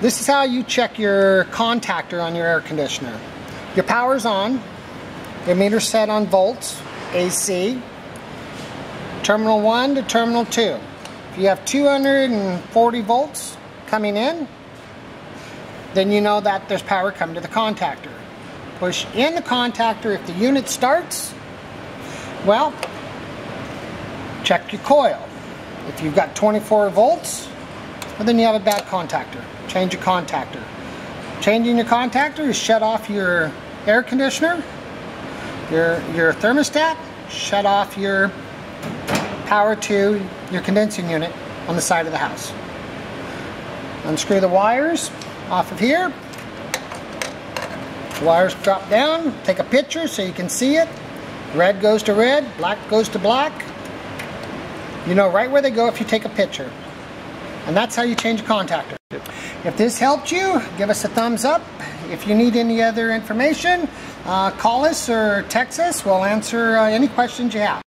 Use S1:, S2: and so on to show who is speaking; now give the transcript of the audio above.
S1: This is how you check your contactor on your air conditioner. Your power's on, your meter's set on volts, AC, terminal 1 to terminal 2. If you have 240 volts coming in, then you know that there's power coming to the contactor. Push in the contactor. If the unit starts, well, check your coil. If you've got 24 volts, well, then you have a bad contactor. Change your contactor. Changing your contactor is shut off your air conditioner, your thermostat, shut off your power to your condensing unit on the side of the house. Unscrew the wires off of here. The wires drop down. Take a picture so you can see it. Red goes to red, black goes to black. You know right where they go if you take a picture. And that's how you change a contactor. If this helped you, give us a thumbs up. If you need any other information, call us or text us. We'll answer any questions you have.